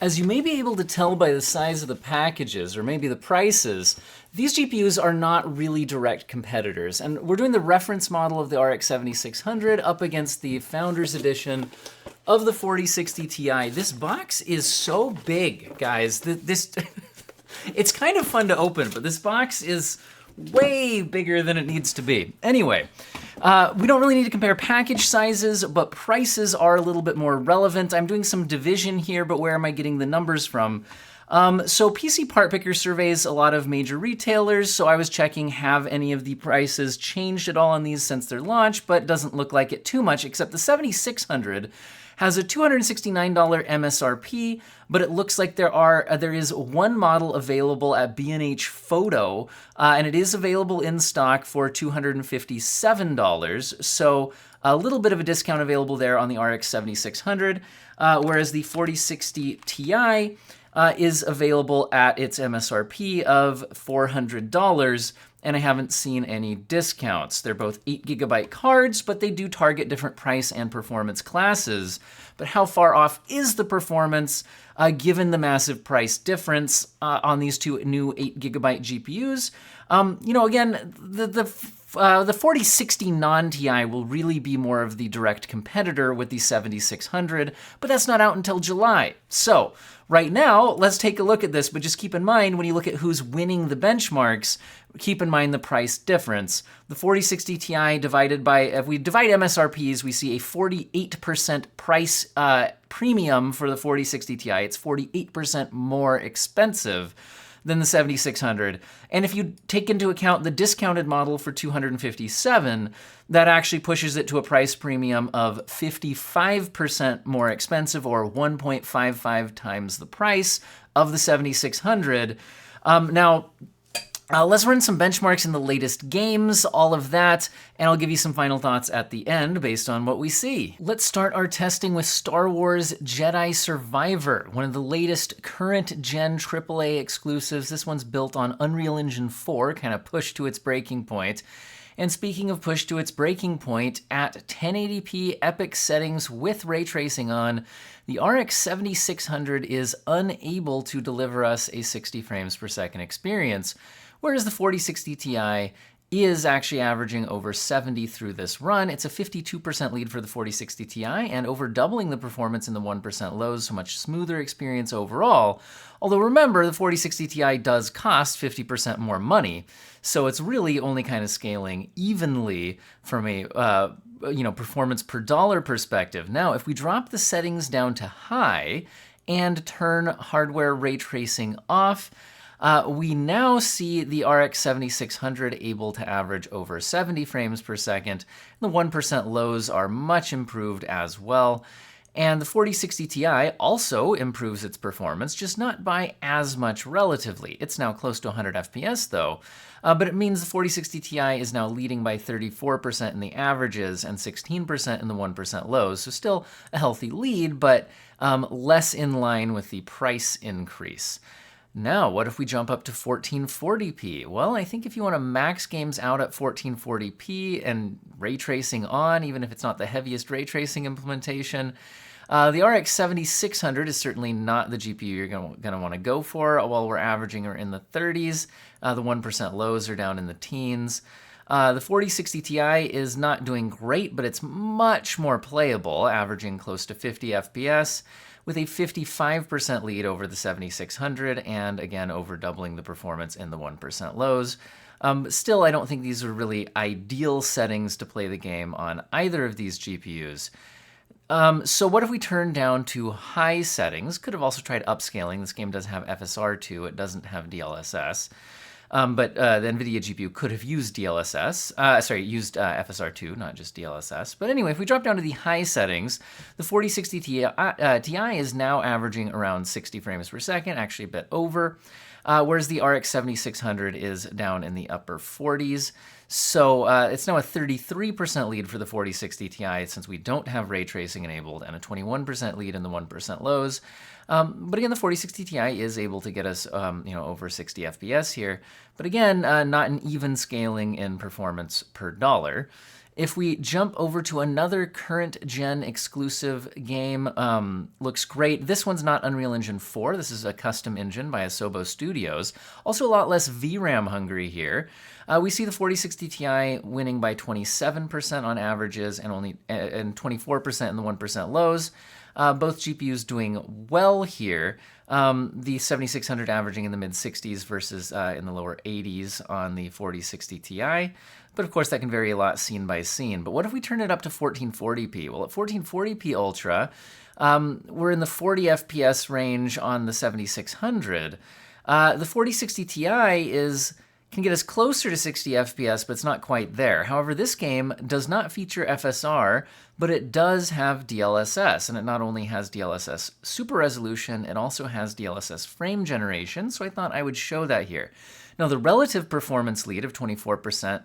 As you may be able to tell by the size of the packages, or maybe the prices, these GPUs are not really direct competitors. And we're doing the reference model of the RX 7600 up against the Founders Edition of the 4060 Ti. This box is so big, guys. It's kind of fun to open, but this box is way bigger than it needs to be. Anyway, we don't really need to compare package sizes, but prices are a little bit more relevant. I'm doing some division here, but where am I getting the numbers from? So PC Part Picker surveys a lot of major retailers, so I was checking have any of the prices changed at all on these since their launch, but doesn't look like it too much, except the 7600 has a $269 MSRP, but it looks like there is one model available at B&H Photo, and it is available in stock for $257. So a little bit of a discount available there on the RX 7600, whereas the 4060 Ti is available at its MSRP of $400, and I haven't seen any discounts. They're both 8GB cards, but they do target different price and performance classes. But how far off is the performance given the massive price difference on these two new 8GB GPUs? Again, the 4060 non-Ti will really be more of the direct competitor with the 7600, but that's not out until July. So right now, let's take a look at this, but just keep in mind when you look at who's winning the benchmarks, keep in mind the price difference. The 4060 Ti divided by, if we divide MSRPs, we see a 48% price premium for the 4060 Ti. It's 48% more expensive than the 7600. And if you take into account the discounted model for $257, that actually pushes it to a price premium of 55% more expensive, or 1.55 times the price of the 7600. Let's run some benchmarks in the latest games, all of that, and I'll give you some final thoughts at the end based on what we see. Let's start our testing with Star Wars Jedi Survivor, one of the latest current-gen AAA exclusives. This one's built on Unreal Engine 4, kind of pushed to its breaking point. And speaking of push to its breaking point, at 1080p epic settings with ray tracing on, the RX 7600 is unable to deliver us a 60 frames per second experience, whereas the 4060 Ti is actually averaging over 70 through this run. It's a 52% lead for the 4060 Ti and over doubling the performance in the 1% lows, so much smoother experience overall. Although remember, the 4060 Ti does cost 50% more money, so it's really only kind of scaling evenly from a performance per dollar perspective. Now, if we drop the settings down to high and turn hardware ray tracing off, we now see the RX 7600 able to average over 70 frames per second. The 1% lows are much improved as well. And the 4060 Ti also improves its performance, just not by as much relatively. It's now close to 100 FPS though, but it means the 4060 Ti is now leading by 34% in the averages and 16% in the 1% lows, so still a healthy lead, but less in line with the price increase. Now, what if we jump up to 1440p? Well, I think if you want to max games out at 1440p and ray tracing on, even if it's not the heaviest ray tracing implementation, the RX 7600 is certainly not the GPU you're going to want to go for. While we're averaging in the 30s, the 1% lows are down in the teens. The 4060 Ti is not doing great, but it's much more playable, averaging close to 50 FPS. With a 55% lead over the 7600, and again, over doubling the performance in the 1% lows. Still, I don't think these are really ideal settings to play the game on either of these GPUs. So what if we turn down to high settings? Could have also tried upscaling. This game does have FSR2, it doesn't have DLSS. But the Nvidia GPU could have used used FSR2, not just DLSS. But anyway, if we drop down to the high settings, the 4060 Ti is now averaging around 60 frames per second, actually a bit over, whereas the RX 7600 is down in the upper 40s. So it's now a 33% lead for the 4060 Ti since we don't have ray tracing enabled, and a 21% lead in the 1% lows. But again, the 4060 Ti is able to get us, over 60 FPS here. But again, not an even scaling in performance per dollar. If we jump over to another current gen exclusive game, looks great. This one's not Unreal Engine 4. This is a custom engine by Asobo Studios. Also a lot less VRAM hungry here. We see the 4060 Ti winning by 27% on averages and 24% in the 1% lows. Both GPUs doing well here. The 7600 averaging in the mid-60s versus in the lower 80s on the 4060 Ti. But of course, that can vary a lot scene by scene. But what if we turn it up to 1440p? Well, at 1440p Ultra, we're in the 40 FPS range on the 7600. The 4060 Ti can get us closer to 60 FPS, but it's not quite there. However, this game does not feature FSR, but it does have DLSS, and it not only has DLSS super resolution, it also has DLSS frame generation, so I thought I would show that here. Now, the relative performance lead of 24%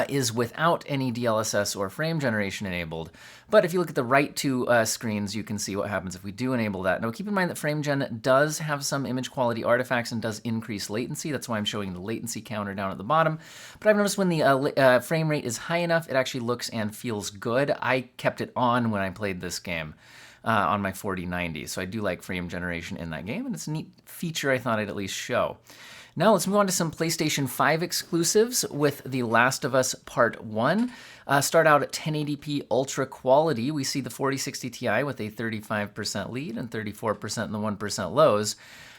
is without any DLSS or frame generation enabled. But if you look at the right two screens, you can see what happens if we do enable that. Now, keep in mind that FrameGen does have some image quality artifacts and does increase latency. That's why I'm showing the latency counter down at the bottom. But I've noticed when the frame rate is high enough, it actually looks and feels good. I kept it on when I played this game on my 4090. So I do like frame generation in that game, and it's a neat feature I thought I'd at least show. Now let's move on to some PlayStation 5 exclusives with The Last of Us Part 1. Start out at 1080p ultra quality. We see the 4060 Ti with a 35% lead and 34% in the 1% lows.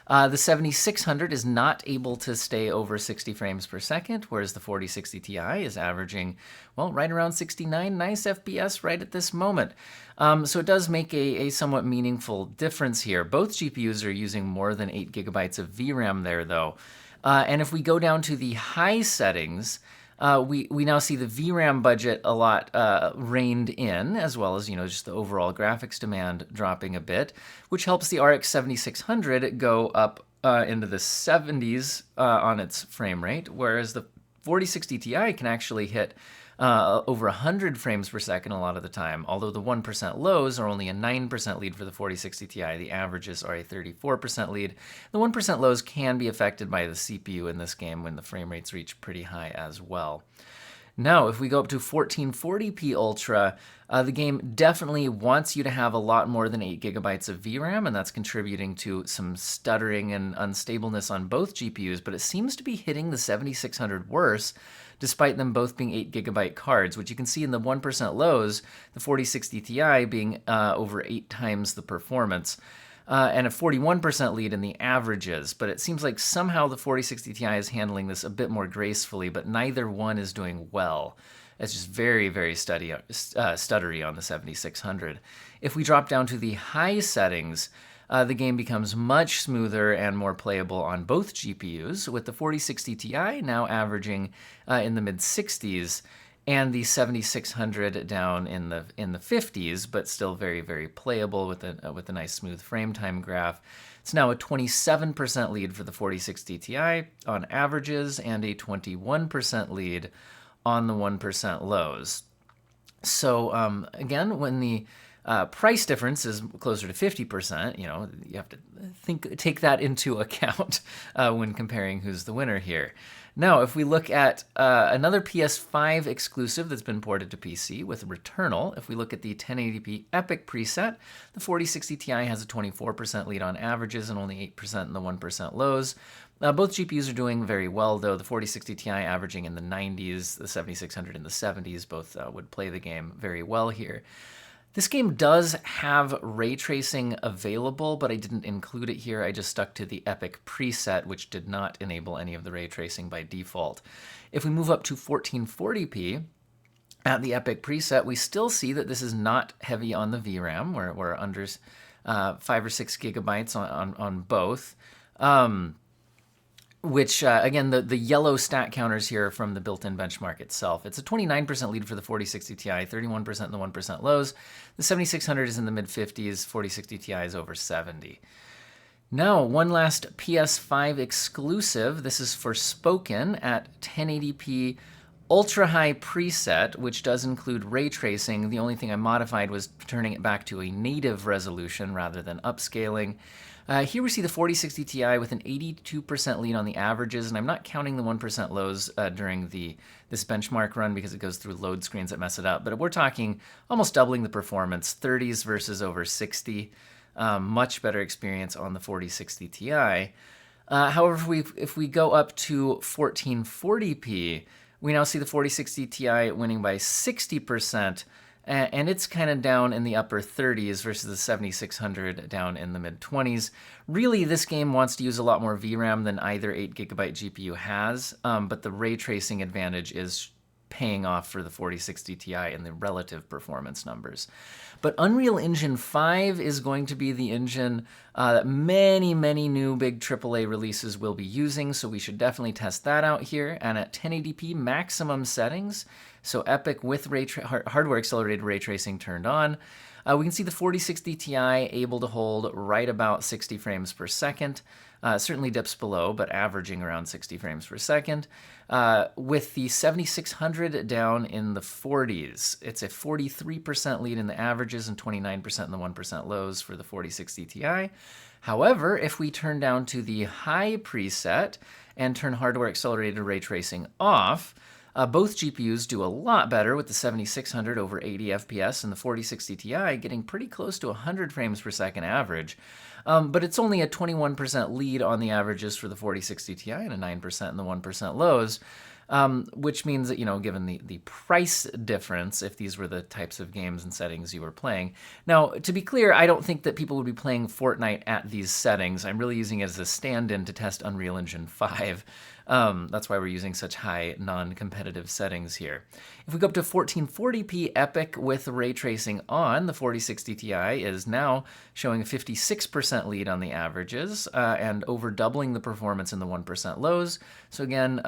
The 7600 is not able to stay over 60 frames per second, whereas the 4060 Ti is averaging, well, right around 69 nice FPS right at this moment. So it does make a somewhat meaningful difference here. Both GPUs are using more than 8 gigabytes of VRAM there, though. And if we go down to the high settings, we now see the VRAM budget a lot reined in, as well as, just the overall graphics demand dropping a bit, which helps the RX 7600 go up into the 70s on its frame rate, whereas the 4060 Ti can actually hit over 100 frames per second a lot of the time, although the 1% lows are only a 9% lead for the 4060 Ti. The averages are a 34% lead. The 1% lows can be affected by the CPU in this game when the frame rates reach pretty high as well. Now, if we go up to 1440p Ultra, the game definitely wants you to have a lot more than 8 gigabytes of VRAM, and that's contributing to some stuttering and unstableness on both GPUs, but it seems to be hitting the 7600 worse, despite them both being 8 gigabyte cards, which you can see in the 1% lows, the 4060 Ti being over 8 times the performance. And a 41% lead in the averages, but it seems like somehow the 4060 Ti is handling this a bit more gracefully, but neither one is doing well. It's just very, very stuttery on the 7600. If we drop down to the high settings, the game becomes much smoother and more playable on both GPUs, with the 4060 Ti now averaging in the mid-60s, and the 7600 down in the 50s, but still very, very playable with a nice smooth frame time graph. It's now a 27% lead for the 4060 Ti on averages and a 21% lead on the 1% lows. So again, when the price difference is closer to 50%, you have to take that into account when comparing who's the winner here. Now, if we look at another PS5 exclusive that's been ported to PC with Returnal, if we look at the 1080p Epic preset, the 4060 Ti has a 24% lead on averages and only 8% in the 1% lows. Both GPUs are doing very well, though. The 4060 Ti averaging in the 90s, the 7600 in the 70s, both would play the game very well here. This game does have ray tracing available, but I didn't include it here. I just stuck to the Epic preset, which did not enable any of the ray tracing by default. If we move up to 1440p, at the Epic preset, we still see that this is not heavy on the VRAM. We're under 5 or 6 gigabytes on both. Which, again, the yellow stat counters here are from the built-in benchmark itself. It's a 29% lead for the 4060 Ti, 31% in the 1% lows. The 7600 is in the mid-50s, 4060 Ti is over 70. Now, one last PS5 exclusive. This is Forspoken at 1080p ultra-high preset, which does include ray tracing. The only thing I modified was turning it back to a native resolution rather than upscaling. Here we see the 4060 Ti with an 82% lead on the averages, and I'm not counting the 1% lows during this benchmark run because it goes through load screens that mess it up. But we're talking almost doubling the performance, 30s versus over 60. Much better experience on the 4060 Ti. However, if we go up to 1440p, we now see the 4060 Ti winning by 60%, and it's kind of down in the upper 30s versus the 7600 down in the mid 20s. Really, this game wants to use a lot more VRAM than either 8GB GPU has, but the ray tracing advantage is paying off for the 4060 Ti in the relative performance numbers. But Unreal Engine 5 is going to be the engine that many new big AAA releases will be using, so we should definitely test that out here. And at 1080p maximum settings, so Epic with hardware accelerated ray tracing turned on, we can see the 4060 Ti able to hold right about 60 frames per second. Certainly dips below, but averaging around 60 frames per second. With the 7600 down in the 40s. It's a 43% lead in the averages and 29% in the 1% lows for the 4060 Ti. However, if we turn down to the high preset and turn hardware accelerated ray tracing off, both GPUs do a lot better, with the 7600 over 80 FPS and the 4060 Ti getting pretty close to 100 frames per second average. But it's only a 21% lead on the averages for the 4060 Ti and a 9% in the 1% lows, which means that, given the price difference, if these were the types of games and settings you were playing. Now, to be clear, I don't think that people would be playing Fortnite at these settings. I'm really using it as a stand-in to test Unreal Engine 5. That's why we're using such high non-competitive settings here. If we go up to 1440p Epic with ray tracing on, the 4060 Ti is now showing a 56% lead on the averages and over doubling the performance in the 1% lows. So again,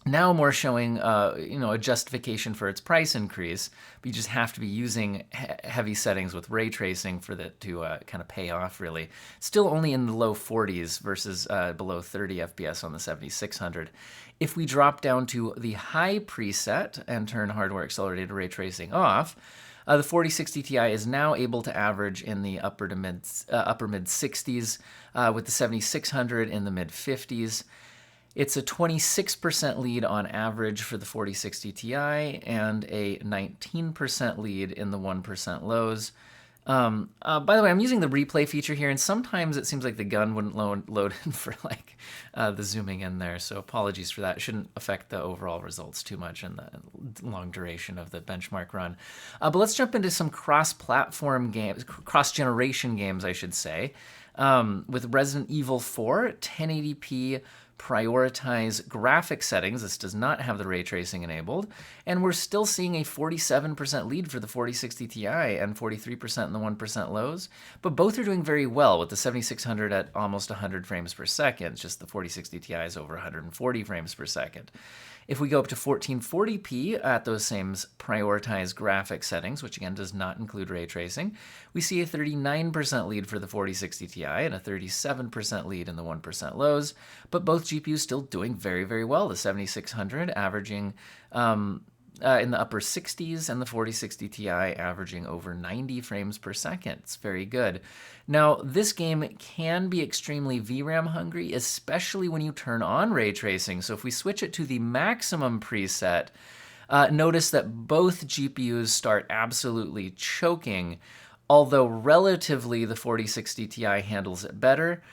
now more showing, a justification for its price increase, but you just have to be using heavy settings with ray tracing for that to kind of pay off, really. Still only in the low 40s versus below 30 FPS on the 7600. If we drop down to the high preset and turn hardware accelerated ray tracing off, the 4060 Ti is now able to average in the upper mid 60s, with the 7600 in the mid 50s. It's a 26% lead on average for the 4060 Ti and a 19% lead in the 1% lows. By the way, I'm using the replay feature here, and sometimes it seems like the gun wouldn't load in for the zooming in there, so apologies for that. It shouldn't affect the overall results too much in the long duration of the benchmark run. But let's jump into some cross-platform games, cross-generation games, I should say, with Resident Evil 4, 1080p prioritize graphic settings. This does not have the ray tracing enabled, and we're still seeing a 47% lead for the 4060 Ti and 43% in the 1% lows, but both are doing very well, with the 7600 at almost 100 frames per second. It's just the 4060 Ti is over 140 frames per second. If we go up to 1440p at those same prioritized graphic settings, which again does not include ray tracing, we see a 39% lead for the 4060 Ti and a 37% lead in the 1% lows, but both GPUs still doing very well. The 7600 averaging in the upper 60s and the 4060 Ti averaging over 90 frames per second. It's very good. Now, this game can be extremely VRAM hungry, especially when you turn on ray tracing. So if we switch it to the maximum preset, notice that both GPUs start absolutely choking, although relatively the 4060 Ti handles it better.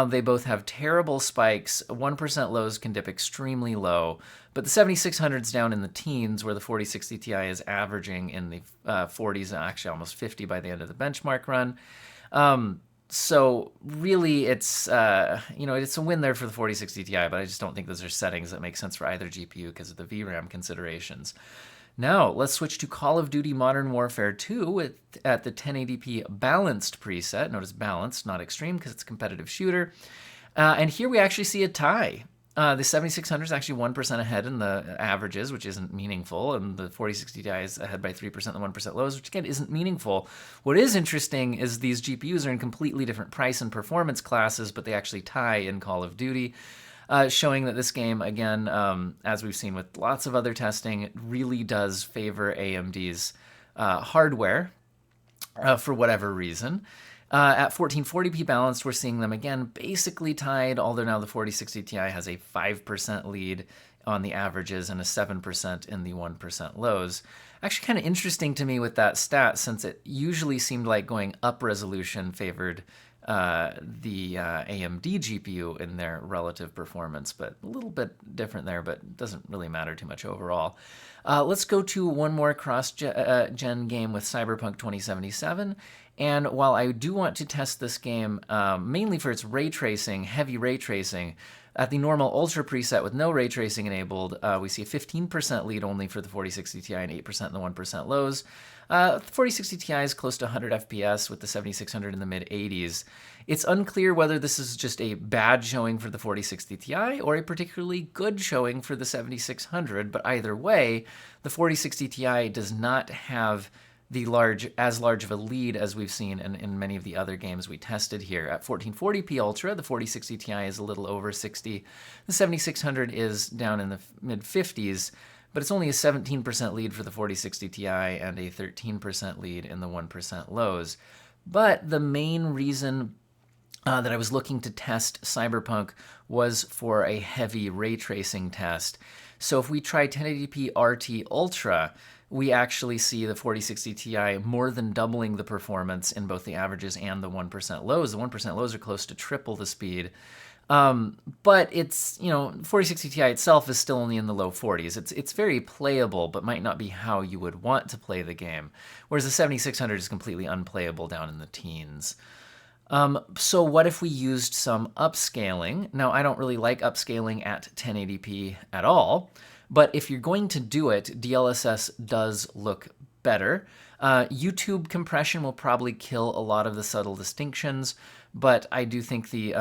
They both have terrible spikes. 1% lows can dip extremely low, but the 7600's down in the teens, where the 4060 Ti is averaging in the 40s, actually almost 50 by the end of the benchmark run. So really, it's it's a win there for the 4060 Ti, but I just don't think those are settings that make sense for either GPU because of the VRAM considerations. Now, let's switch to Call of Duty Modern Warfare 2 at the 1080p balanced preset. Notice balanced, not extreme, because it's a competitive shooter. And here we actually see a tie. The 7600 is actually 1% ahead in the averages, which isn't meaningful, and the 4060 Ti is ahead by 3% in the 1% lows, which again isn't meaningful. What is interesting is these GPUs are in completely different price and performance classes, but they actually tie in Call of Duty. Showing that this game, again, as we've seen with lots of other testing, really does favor AMD's hardware for whatever reason. At 1440p balanced, we're seeing them again basically tied, although now the 4060 Ti has a 5% lead on the averages and a 7% in the 1% lows. Actually kind of interesting to me with that stat, since it usually seemed like going up resolution favored the AMD GPU in their relative performance, but a little bit different there, but it doesn't really matter too much overall. Let's go to one more cross-gen game with Cyberpunk 2077. And while I do want to test this game mainly for its ray tracing, heavy ray tracing, at the normal Ultra preset with no ray tracing enabled, we see a 15% lead only for the 4060 Ti and 8% in the 1% lows. The 4060 Ti is close to 100 FPS with the 7600 in the mid-80s. It's unclear whether this is just a bad showing for the 4060 Ti or a particularly good showing for the 7600, but either way, the 4060 Ti does not have as large of a lead as we've seen in many of the other games we tested here. At 1440p Ultra, the 4060 Ti is a little over 60. The 7600 is down in the mid-50s, but it's only a 17% lead for the 4060 Ti and a 13% lead in the 1% lows. But the main reason that I was looking to test Cyberpunk was for a heavy ray tracing test. So if we try 1080p RT Ultra, we actually see the 4060 Ti more than doubling the performance in both the averages and the 1% lows. The 1% lows are close to triple the speed. But it's, 4060 Ti itself is still only in the low 40s. It's very playable, but might not be how you would want to play the game. Whereas the 7600 is completely unplayable down in the teens. So what if we used some upscaling? Now, I don't really like upscaling at 1080p at all, but if you're going to do it, DLSS does look better. YouTube compression will probably kill a lot of the subtle distinctions, but I do think the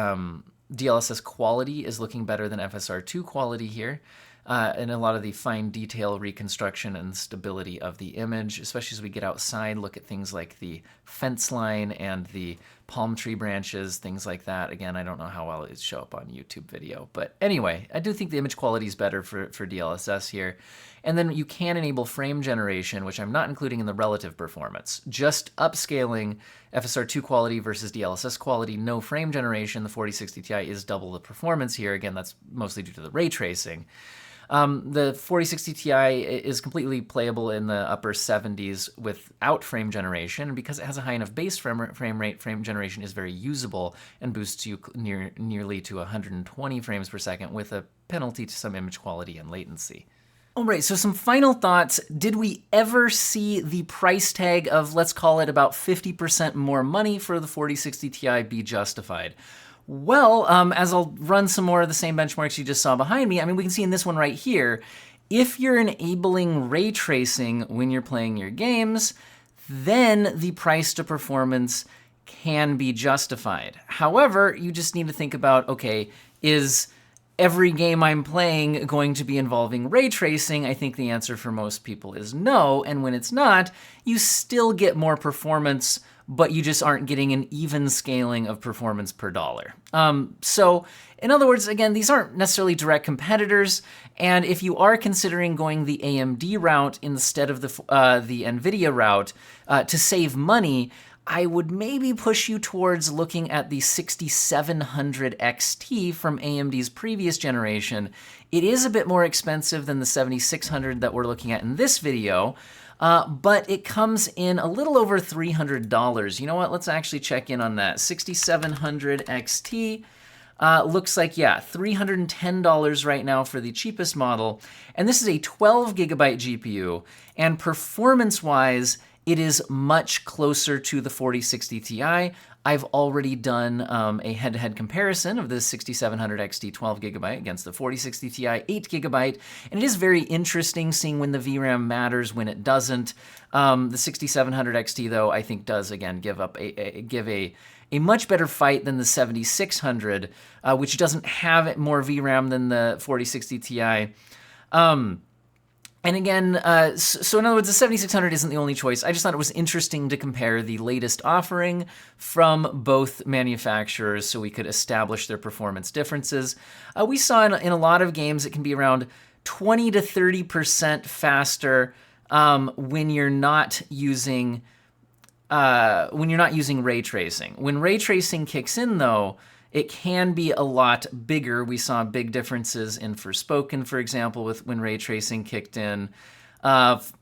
DLSS quality is looking better than FSR2 quality here. And a lot of the fine detail reconstruction and stability of the image, especially as we get outside, look at things like the fence line and the palm tree branches, things like that. Again, I don't know how well it show up on YouTube video, but anyway, I do think the image quality is better for DLSS here. And then you can enable frame generation, which I'm not including in the relative performance. Just upscaling FSR2 quality versus DLSS quality, no frame generation. The 4060 Ti is double the performance here. Again, that's mostly due to the ray tracing. The 4060 Ti is completely playable in the upper 70s without frame generation, and because it has a high enough base frame rate, frame generation is very usable and boosts you nearly to 120 frames per second with a penalty to some image quality and latency. All right, so some final thoughts. Did we ever see the price tag of, let's call it about 50% more money for the 4060 Ti be justified? Well, as I'll run some more of the same benchmarks you just saw behind me, we can see in this one right here, if you're enabling ray tracing when you're playing your games, then the price to performance can be justified. However, you just need to think about, okay, is every game I'm playing going to be involving ray tracing? I think the answer for most people is no, and when it's not, you still get more performance, but you just aren't getting an even scaling of performance per dollar. So in other words, again, these aren't necessarily direct competitors, and if you are considering going the AMD route instead of the Nvidia route to save money, I would maybe push you towards looking at the 6700 XT from AMD's previous generation. It is a bit more expensive than the 7600 that we're looking at in this video, but it comes in a little over $300. You know what? Let's actually check in on that. 6700 XT looks like, yeah, $310 right now for the cheapest model. And this is a 12 gigabyte GPU, and performance-wise, it is much closer to the 4060 Ti. I've already done a head-to-head comparison of the 6700 XT 12 gigabyte against the 4060 Ti 8 gigabyte, and it is very interesting seeing when the VRAM matters, when it doesn't. The 6700 XT, though, I think does, again, give a much better fight than the 7600, which doesn't have more VRAM than the 4060 Ti. And again, so in other words, the 7600 isn't the only choice. I just thought it was interesting to compare the latest offering from both manufacturers so we could establish their performance differences. We saw in a lot of games it can be around 20 to 30% faster when you're not using when you're not using ray tracing. When ray tracing kicks in, though, it can be a lot bigger. We saw big differences in Forspoken, for example, with when ray tracing kicked in.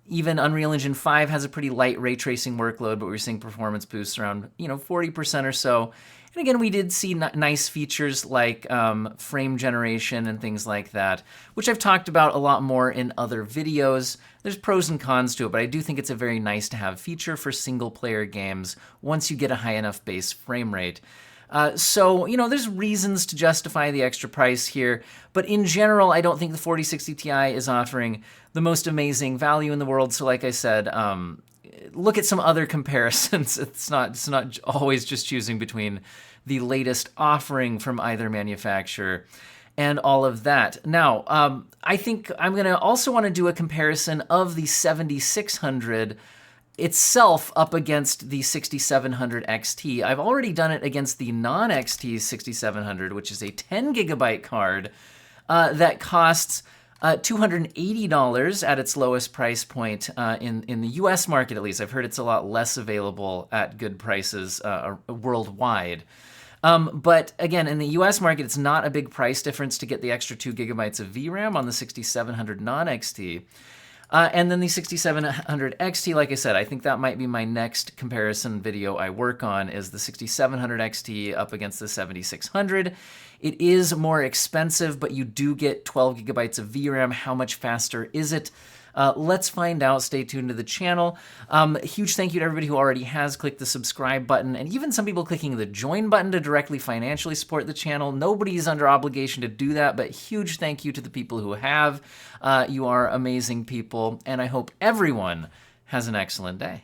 Even Unreal Engine 5 has a pretty light ray tracing workload, but we're seeing performance boosts around 40% or so. And again, we did see nice features like frame generation and things like that, which I've talked about a lot more in other videos. There's pros and cons to it, but I do think it's a very nice to have feature for single-player games once you get a high enough base frame rate. So, there's reasons to justify the extra price here, but in general, I don't think the 4060 Ti is offering the most amazing value in the world. So like I said, look at some other comparisons. It's not always just choosing between the latest offering from either manufacturer and all of that. Now, I think I'm going to also want to do a comparison of the 7600 itself up against the 6700 XT. I've already done it against the non-XT 6700, which is a 10 gigabyte card that costs $280 at its lowest price point in the US market, at least. I've heard it's a lot less available at good prices worldwide. But again, in the US market, it's not a big price difference to get the extra 2 gigabytes of VRAM on the 6700 non-XT. And then the 6700 XT, like I said, I think that might be my next comparison video I work on, is the 6700 XT up against the 7600. It is more expensive, but you do get 12 gigabytes of VRAM. How much faster is it? Let's find out. Stay tuned to the channel. Huge thank you to everybody who already has clicked the subscribe button, and even some people clicking the join button to directly financially support the channel. Nobody's under obligation to do that, but huge thank you to the people who have. You are amazing people, and I hope everyone has an excellent day.